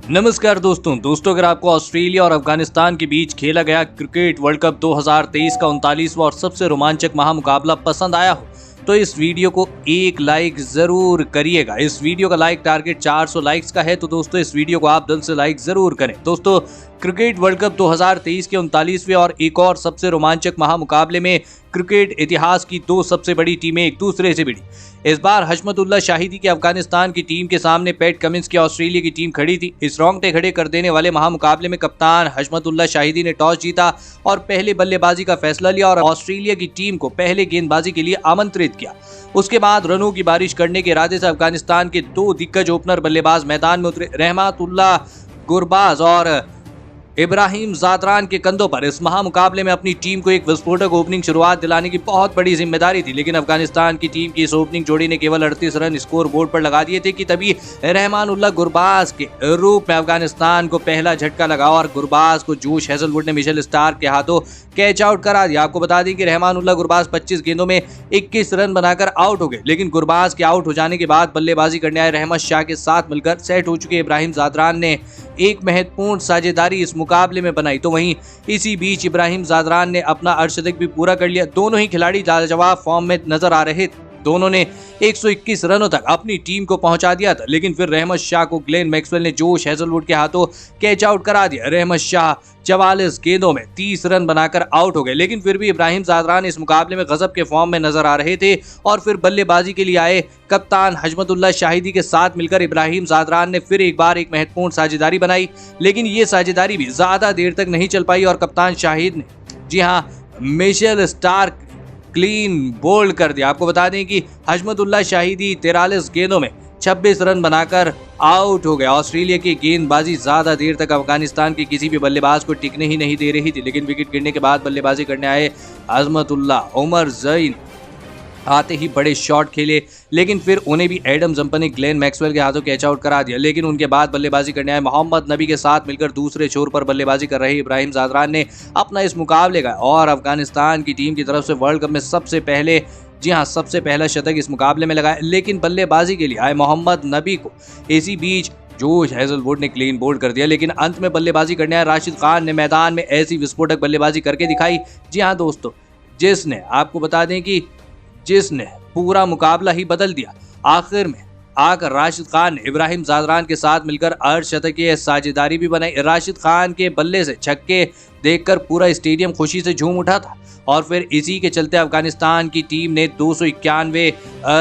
नमस्कार दोस्तों अगर आपको ऑस्ट्रेलिया और अफगानिस्तान के बीच खेला गया क्रिकेट वर्ल्ड कप 2023 का 39वां और सबसे रोमांचक महामुकाबला पसंद आया हो तो इस वीडियो को एक लाइक जरूर करिएगा। इस वीडियो का लाइक टारगेट 400 लाइक्स का है, तो दोस्तों इस वीडियो को आप दिल से लाइक जरूर करें। दोस्तों क्रिकेट वर्ल्ड कप 2023 के 39वें और एक और सबसे रोमांचक महामुकाबले में क्रिकेट इतिहास की दो सबसे बड़ी टीमें एक दूसरे से भिड़ी। इस बार हशमतुल्लाह शाहिदी की अफगानिस्तान की टीम के सामने पैट कमिंस की ऑस्ट्रेलिया की टीम खड़ी थी। इस रोंगटे खड़े कर देने वाले महामुकाबले में कप्तान हशमतुल्लाह शाहिदी ने टॉस जीता और पहले बल्लेबाजी का फैसला लिया और ऑस्ट्रेलिया की टीम को पहले गेंदबाजी के लिए आमंत्रित किया। उसके बाद रनों की बारिश करने के इरादे से अफगानिस्तान के दो दिग्गज ओपनर बल्लेबाज मैदान में उतरे। रहमतुल्लाह गुरबाज और इब्राहिम ज़ादरान के कंधों पर इस महामुकाबले में अपनी टीम को एक विस्फोटक ओपनिंग शुरुआत दिलाने की बहुत बड़ी जिम्मेदारी थी, लेकिन अफगानिस्तान की टीम की इस ओपनिंग जोड़ी ने केवल 38 रन स्कोर बोर्ड पर लगा दिए थे कि तभी रहमानुल्लाह गुरबाज के रूप में अफगानिस्तान को पहला झटका लगा और गुरबाज को जोश हेजलवुड ने मिशेल स्टार्क के हाथों कैच आउट करा दिया। आपको बता दें कि रहमानुल्लाह गुरबाज 25 गेंदों में 21 रन बनाकर आउट हो गए, लेकिन गुरबाज के आउट हो जाने के बाद बल्लेबाजी करने आए रहमत शाह के साथ मिलकर सेट हो चुके इब्राहिम ज़ादरान ने एक महत्वपूर्ण साझेदारी इस मुकाबले में बनाई। तो वहीं इसी बीच इब्राहिम ज़ादरान ने अपना अर्धशतक भी पूरा कर लिया। दोनों ही खिलाड़ी लाजवाब फॉर्म में नजर आ रहे थे। दोनों ने 121 रनों तक अपनी टीम को पहुंचा दिया था, लेकिन फिर रहमत शाह को ग्लेन मैक्सवेल ने जोश हेजलवुड के हाथों कैच आउट करा दिया। रहमत शाह 44 गेंदों में 30 रन बनाकर आउट हो गए, लेकिन फिर भी इब्राहिम ज़ादरान इस मुकाबले में गजब के फॉर्म में नजर आ रहे थे और फिर बल्लेबाजी के लिए आए कप्तान हशमतुल्लाह शाहिदी के साथ मिलकर इब्राहिम ज़ादरान ने फिर एक बार एक महत्वपूर्ण साझेदारी बनाई, लेकिन ये साझेदारी भी ज्यादा देर तक नहीं चल पाई और कप्तान शाहिद ने जी हाँ मिशेल स्टार्क क्लीन बोल्ड कर दिया। आपको बता दें कि हशमतुल्लाह शाहिदी 43 गेंदों में 26 रन बनाकर आउट हो गया। ऑस्ट्रेलिया की गेंदबाजी ज्यादा देर तक अफगानिस्तान के किसी भी बल्लेबाज को टिकने ही नहीं दे रही थी, लेकिन विकेट गिरने के बाद बल्लेबाजी करने आए अजमतुल्लाह उमर जईन आते ही बड़े शॉट खेले, लेकिन फिर उन्हें भी एडम जंपर ने ग्लेन मैक्सवेल के हाथों कैच आउट करा दिया। लेकिन उनके बाद बल्लेबाजी करने आए मोहम्मद नबी के साथ मिलकर दूसरे छोर पर बल्लेबाजी कर रहे इब्राहिम ज़ादरान ने अपना इस मुकाबले का और अफगानिस्तान की टीम की तरफ से वर्ल्ड कप में सबसे पहला शतक इस मुकाबले में लगाया। लेकिन बल्लेबाजी के लिए आए मोहम्मद नबी को इसी बीच जोश हेजलवुड ने क्लीन बोल्ड कर दिया, लेकिन अंत में बल्लेबाजी करने आए राशिद खान ने मैदान में ऐसी विस्फोटक बल्लेबाजी करके दिखाई, जी हाँ दोस्तों, जिसने आपको बता दें कि जिसने पूरा मुकाबला ही बदल दिया। आखिर में आकर राशिद खान ने इब्राहिम ज़ादरान के साथ मिलकर अर्धशतकीय साझेदारी भी बनाई। राशिद खान के बल्ले से छक्के देखकर पूरा स्टेडियम खुशी से झूम उठा था और फिर इसी के चलते अफगानिस्तान की टीम ने 291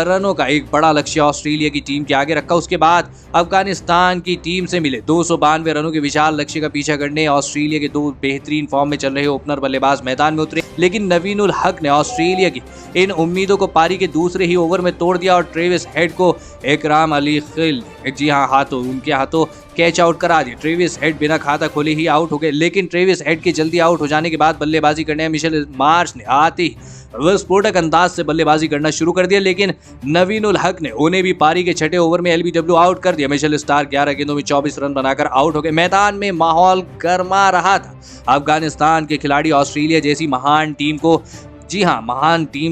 रनों का एक बड़ा लक्ष्य ऑस्ट्रेलिया की टीम के आगे रखा। उसके बाद अफगानिस्तान की टीम से मिले 292 रनों के विशाल लक्ष्य का पीछा करने ऑस्ट्रेलिया के दो बेहतरीन फॉर्म में चल रहे ओपनर बल्लेबाज मैदान में उतरे, लेकिन नवीन उल हक ने ऑस्ट्रेलिया की इन उम्मीदों को पारी के दूसरे ही ओवर में तोड़ दिया और ट्रेविस हेड को इकराम अली खिल जी हाँ उनके हाथों कैच आउट करा दिया। ट्रेविस हेड बिना खाता खोले ही आउट हो गए, लेकिन ट्रेविस हेड के जल्दी आउट हो जाने के बाद बल्लेबाजी करने मिशेल मार्श ने आते ही विस्फोटक अंदाज से बल्लेबाजी करना शुरू कर दिया, लेकिन नवीन उल हक ने उन्हें भी पारी के छठे ओवर में एलबीडब्ल्यू आउट कर दिया। मिशेल स्टार्क 11 गेंदों में 24 रन बनाकर आउट हो गए। मैदान में माहौल गर्मा रहा था। अफगानिस्तान के खिलाड़ी ऑस्ट्रेलिया जैसी महान टीम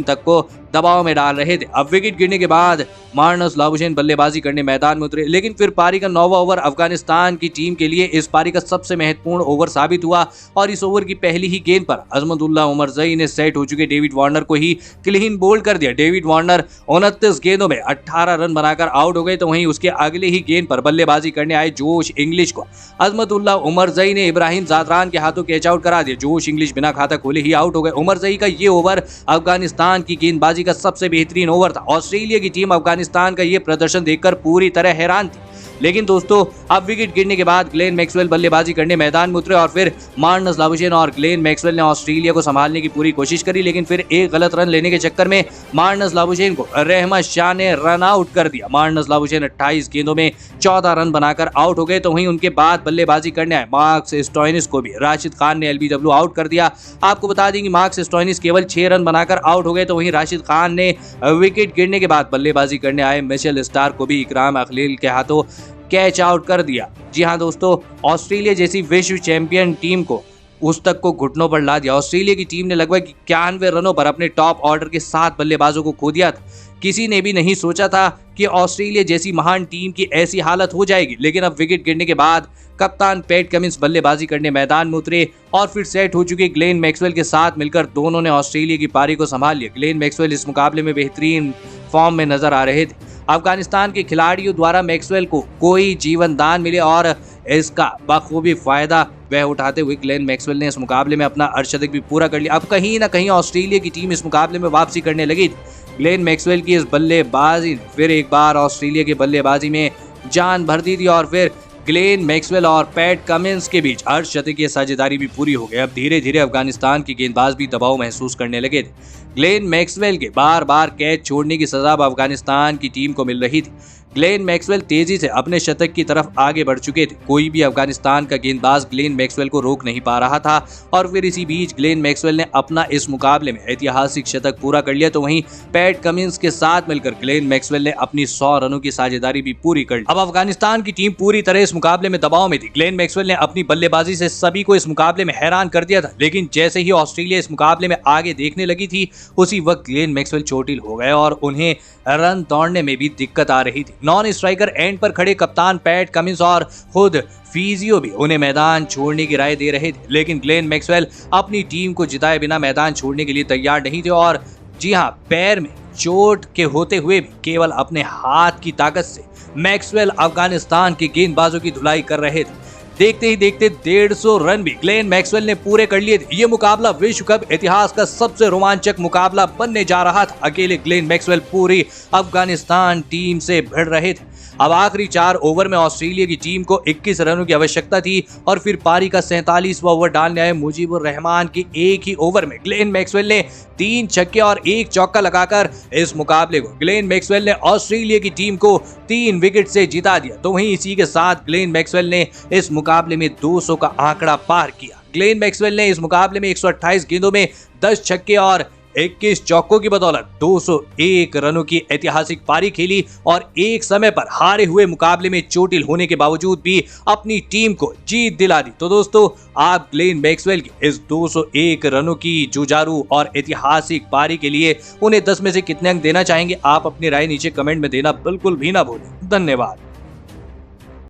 तक को दबाव में डाल रहे थे। अब विकेट गिरने के बाद मार्नस लाबुशेन बल्लेबाजी करने मैदान में उतरे, लेकिन फिर पारी का 9वां ओवर अफगानिस्तान की टीम के लिए इस पारी का सबसे महत्वपूर्ण ओवर साबित हुआ और इस ओवर की पहली ही गेंद पर अजमतुल्लाह उमर जई ने सेट हो चुके डेविड वार्नर को ही क्लीन बोल्ड कर दिया। डेविड वार्नर 29 गेंदों में 18 रन बनाकर आउट हो गए, तो वहीं उसके अगले ही गेंद पर बल्लेबाजी करने आए जोश इंग्लिश को अजमतुल्लाह उमर जई ने इब्राहिम ज़ादरान के हाथों कैच आउट करा दिया। जोश इंग्लिश बिना खाता खोले ही आउट हो गए। उमर जई का ये ओवर अफगानिस्तान की गेंदबाजी का सबसे बेहतरीन ओवर था। ऑस्ट्रेलिया की टीम अफगानिस्तान का ये प्रदर्शन देखकर पूरी तरह हैरान थी, लेकिन दोस्तों अब विकेट गिरने के बाद ग्लेन मैक्सवेल बल्लेबाजी करने मैदान में उतरे और फिर मार्नस लाबुशेन और ग्लेन मैक्सवेल ने ऑस्ट्रेलिया को संभालने की पूरी कोशिश करी, लेकिन फिर एक गलत रन लेने के चक्कर में मार्नस लाबुशेन को रहमत शाह ने रन आउट कर दिया। मार्नस लाबुशेन 28 गेंदों में 14 रन बनाकर आउट हो गए, तो वहीं उनके बाद बल्लेबाजी करने आए मार्कस स्टोइनिस को भी राशिद खान ने एलबीडब्ल्यू आउट कर दिया। आपको बता दें कि मार्कस स्टोइनिस केवल 6 रन बनाकर आउट हो गए, तो वहीं राशिद खान ने विकेट गिरने के बाद बल्लेबाजी करने आए मिशेल स्टार्क को भी इकराम अखलील के हाथों कैच आउट कर दिया। जी हाँ दोस्तों, ऑस्ट्रेलिया जैसी विश्व चैंपियन टीम को उस तक को घुटनों पर ला दिया। ऑस्ट्रेलिया की टीम ने लगभग 91 रनों पर अपने टॉप ऑर्डर के 7 बल्लेबाजों को खो दिया था। किसी ने भी नहीं सोचा था कि ऑस्ट्रेलिया जैसी महान टीम की ऐसी हालत हो जाएगी। लेकिन अब विकेट गिरने के बाद कप्तान पैट कमिंस बल्लेबाजी करने मैदान में उतरे और फिर सेट हो चुके ग्लेन मैक्सवेल के साथ मिलकर दोनों ने ऑस्ट्रेलिया की पारी को संभाल लिया। ग्लेन मैक्सवेल इस मुकाबले में बेहतरीन फॉर्म में नजर आ रहे थे। अफगानिस्तान के खिलाड़ियों द्वारा मैक्सवेल को कोई जीवन दान मिले और इसका बखूबी फायदा वह उठाते हुए ग्लेन मैक्सवेल ने इस मुकाबले में अपना अर्धशतक भी पूरा कर लिया। अब कहीं ना कहीं ऑस्ट्रेलिया की टीम इस मुकाबले में वापसी करने लगी थी। ग्लेन मैक्सवेल की इस बल्लेबाजी ने फिर एक बार ऑस्ट्रेलिया की बल्लेबाजी में जान भर दी थी और फिर ग्लेन मैक्सवेल और पैट कमिंस के बीच अर्धशतकीय साझेदारी भी पूरी हो गई। अब धीरे धीरे अफगानिस्तान के गेंदबाज भी दबाव महसूस करने लगे थे। ग्लेन मैक्सवेल के बार बार कैच छोड़ने की सजा अफगानिस्तान की टीम को मिल रही थी। ग्लेन मैक्सवेल तेजी से अपने शतक की तरफ आगे बढ़ चुके थे। कोई भी अफगानिस्तान का गेंदबाज ग्लेन मैक्सवेल को रोक नहीं पा रहा था और फिर इसी बीच ग्लेन मैक्सवेल ने अपना इस मुकाबले में ऐतिहासिक शतक पूरा कर लिया। तो वहीं पैट कमिंस के साथ मिलकर ग्लेन मैक्सवेल ने अपनी 100 रनों की साझेदारी भी पूरी कर ली। अब अफगानिस्तान की टीम पूरी तरह इस मुकाबले में दबाव में थी। ग्लेन मैक्सवेल ने अपनी बल्लेबाजी से सभी को इस मुकाबले में हैरान कर दिया था। लेकिन जैसे ही ऑस्ट्रेलिया इस मुकाबले में आगे देखने लगी थी उसी वक्त ग्लेन मैक्सवेल चोटिल हो गए और उन्हें रन दौड़ने में भी दिक्कत आ रही थी। नॉन स्ट्राइकर एंड पर खड़े कप्तान पैट कमिंस और खुद फिजियो भी उन्हें मैदान छोड़ने की राय दे रहे थे। लेकिन ग्लेन मैक्सवेल अपनी टीम को जिताए बिना मैदान छोड़ने के लिए तैयार नहीं थे और जी हां, पैर में चोट के होते हुए भी केवल अपने हाथ की ताकत से मैक्सवेल अफगानिस्तान के गेंदबाजों की धुलाई कर रहे थे। देखते ही देखते 150 रन भी ग्लेन मैक्सवेल ने पूरे कर लिए थे। ये मुकाबला विश्व कप इतिहास का सबसे रोमांचक मुकाबला बनने जा रहा था। अकेले ग्लेन मैक्सवेल पूरी अफगानिस्तान टीम से भिड़ रहे थे। अब आखिरी 4 ओवर में ऑस्ट्रेलिया की टीम को 21 रनों की आवश्यकता थी और फिर पारी का 47वां ओवर डालने आए मुजीबुर रहमान के एक ही ओवर में ग्लेन मैक्सवेल ने 3 छक्के और 1 चौका लगाकर इस मुकाबले को ग्लेन मैक्सवेल ने ऑस्ट्रेलिया की टीम को 3 विकेट से जिता दिया। तो वहीं इसी के साथ ग्लेन मैक्सवेल ने इस मुकाबले में 200 का आंकड़ा पार किया। ग्लेन मैक्सवेल ने इस मुकाबले में 128 गेंदों में 10 छक्के और 21 चौकों की बदौलत 201 रनों की ऐतिहासिक पारी खेली और एक समय पर हारे हुए मुकाबले में चोटिल होने के बावजूद भी अपनी टीम को जीत दिला दी। तो दोस्तों, आप ग्लेन मैक्सवेल की इस 201 रनों की जुझारू और ऐतिहासिक पारी के लिए उन्हें 10 में से कितने अंक देना चाहेंगे? आप अपनी राय नीचे कमेंट में देना बिल्कुल भी ना भूलें। धन्यवाद।